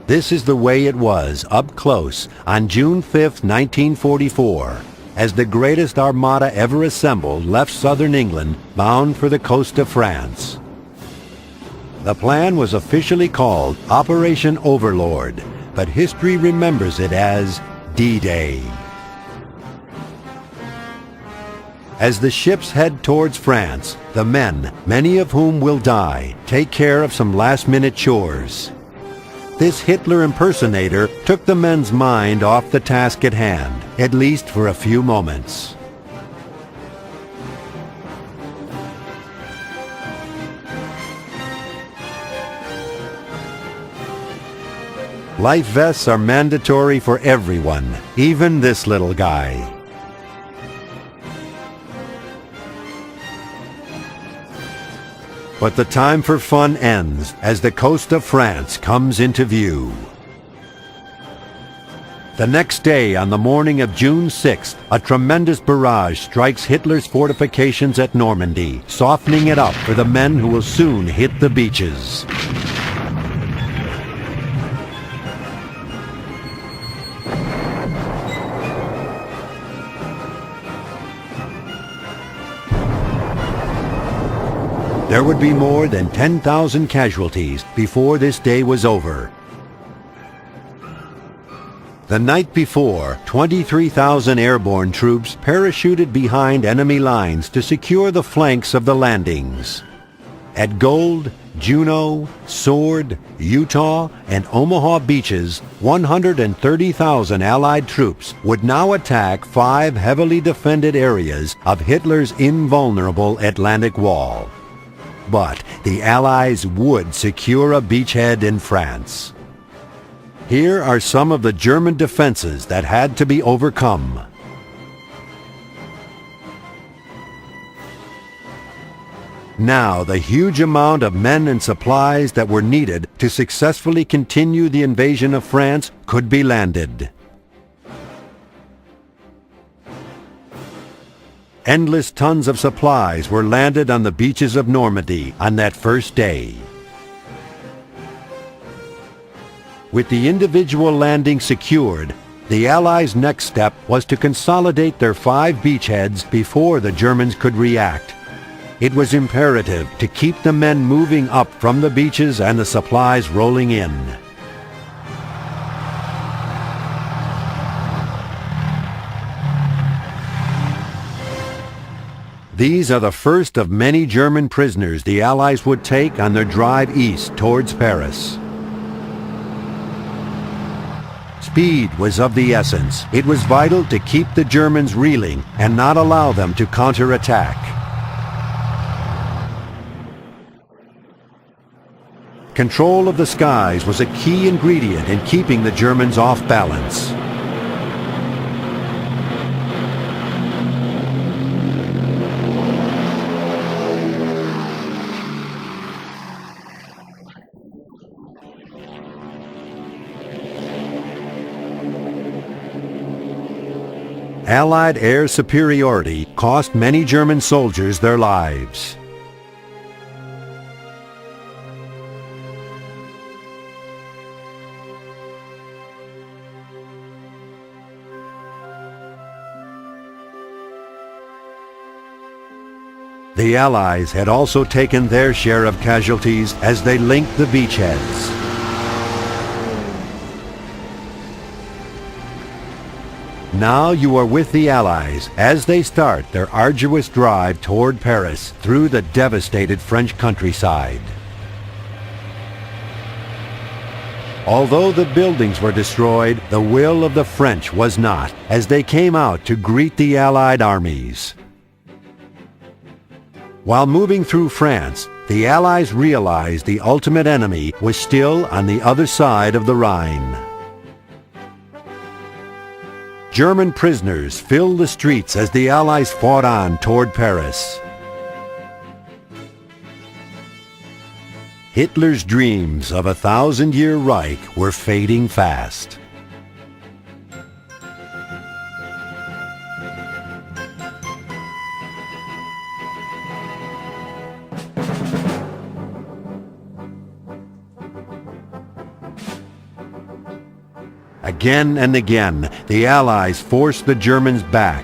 This is the way it was up close on June 5, 1944, as the greatest armada ever assembled left southern England bound for the coast of France. The plan was officially called Operation Overlord, but history remembers it as D-Day. As the ships head towards France, the men, many of whom will die, take care of some last-minute chores. This Hitler impersonator took the men's mind off the task at hand, at least for a few moments. Life vests are mandatory for everyone, even this little guy. But the time for fun ends as the coast of France comes into view. The next day, on the morning of June 6th, a tremendous barrage strikes Hitler's fortifications at Normandy, softening it up for the men who will soon hit the beaches. There would be more than 10,000 casualties before this day was over. The night before, 23,000 airborne troops parachuted behind enemy lines to secure the flanks of the landings. At Gold, Juno, Sword, Utah, and Omaha beaches, 130,000 Allied troops would now attack 5 heavily defended areas of Hitler's invulnerable Atlantic Wall. But the Allies would secure a beachhead in France. Here are some of the German defenses that had to be overcome. Now, the huge amount of men and supplies that were needed to successfully continue the invasion of France could be landed. Endless tons of supplies were landed on the beaches of Normandy on that first day. With the individual landings secured, the Allies' next step was to consolidate their 5 beachheads before the Germans could react. It was imperative to keep the men moving up from the beaches and the supplies rolling in. These are the first of many German prisoners the Allies would take on their drive east towards Paris. Speed was of the essence. It was vital to keep the Germans reeling and not allow them to counterattack. Control of the skies was a key ingredient in keeping the Germans off balance. Allied air superiority cost many German soldiers their lives. The Allies had also taken their share of casualties as they linked the beachheads. Now you are with the Allies as they start their arduous drive toward Paris through the devastated French countryside. Although the buildings were destroyed, the will of the French was not, as they came out to greet the Allied armies. While moving through France, the Allies realized the ultimate enemy was still on the other side of the Rhine. German prisoners filled the streets as the Allies fought on toward Paris. Hitler's dreams of a 1,000-year Reich were fading fast. Again and again, the Allies forced the Germans back.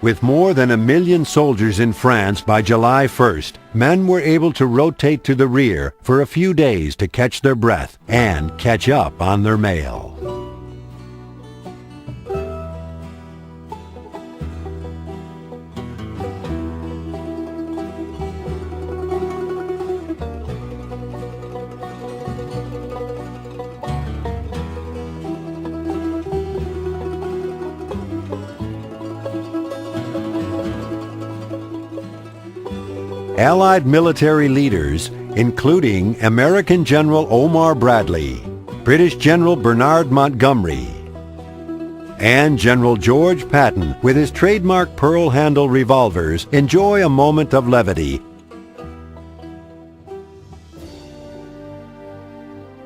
With more than 1 million soldiers in France by July 1st, men were able to rotate to the rear for a few days to catch their breath and catch up on their mail. Allied military leaders, including American General Omar Bradley, British General Bernard Montgomery, and General George Patton, with his trademark pearl-handle revolvers, enjoy a moment of levity.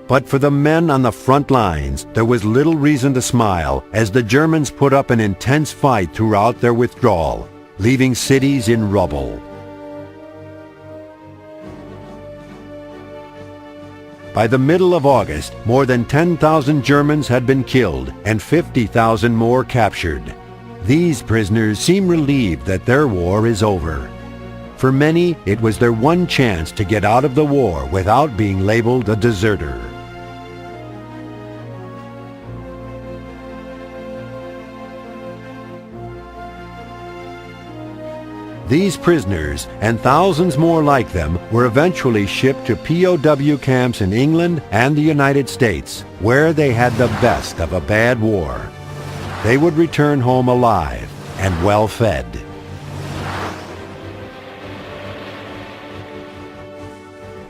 But for the men on the front lines, there was little reason to smile as the Germans put up an intense fight throughout their withdrawal, leaving cities in rubble. By the middle of August, more than 10,000 Germans had been killed and 50,000 more captured. These prisoners seem relieved that their war is over. For many, it was their one chance to get out of the war without being labeled a deserter. These prisoners, and thousands more like them, were eventually shipped to POW camps in England and the United States, where they had the best of a bad war. They would return home alive and well-fed.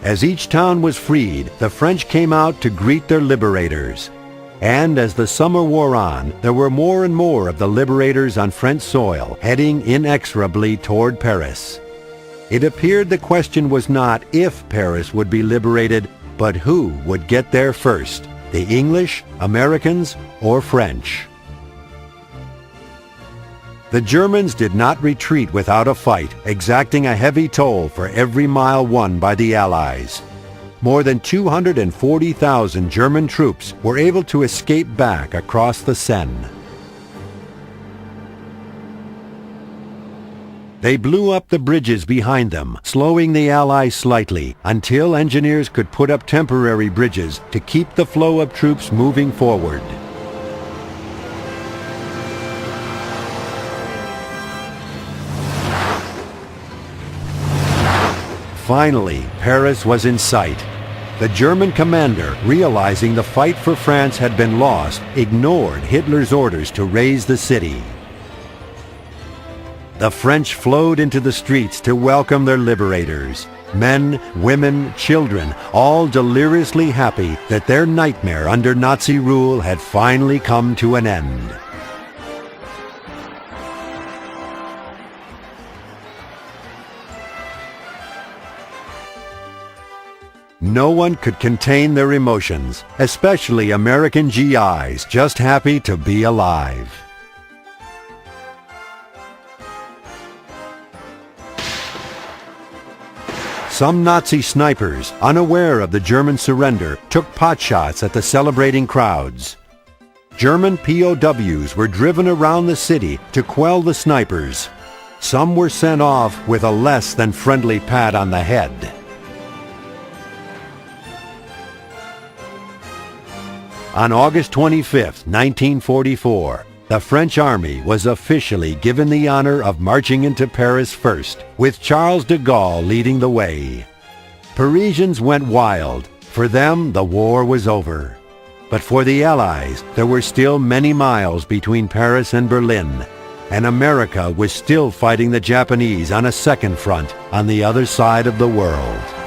As each town was freed, the French came out to greet their liberators. And as the summer wore on, there were more and more of the liberators on French soil heading inexorably toward Paris. It appeared the question was not if Paris would be liberated, but who would get there first, the English, Americans, or French. The Germans did not retreat without a fight, exacting a heavy toll for every mile won by the Allies. More than 240,000 German troops were able to escape back across the Seine. They blew up the bridges behind them, slowing the Allies slightly, until engineers could put up temporary bridges to keep the flow of troops moving forward. Finally, Paris was in sight. The German commander, realizing the fight for France had been lost, ignored Hitler's orders to raise the city. The French flowed into the streets to welcome their liberators. Men, women, children, all deliriously happy that their nightmare under Nazi rule had finally come to an end. No one could contain their emotions, especially American GIs just happy to be alive. Some Nazi snipers, unaware of the German surrender, took potshots at the celebrating crowds. German POWs were driven around the city to quell the snipers. Some were sent off with a less than friendly pat on the head. On August 25, 1944, the French army was officially given the honor of marching into Paris first, with Charles de Gaulle leading the way. Parisians went wild. For them, the war was over. But for the Allies, there were still many miles between Paris and Berlin, and America was still fighting the Japanese on a second front on the other side of the world.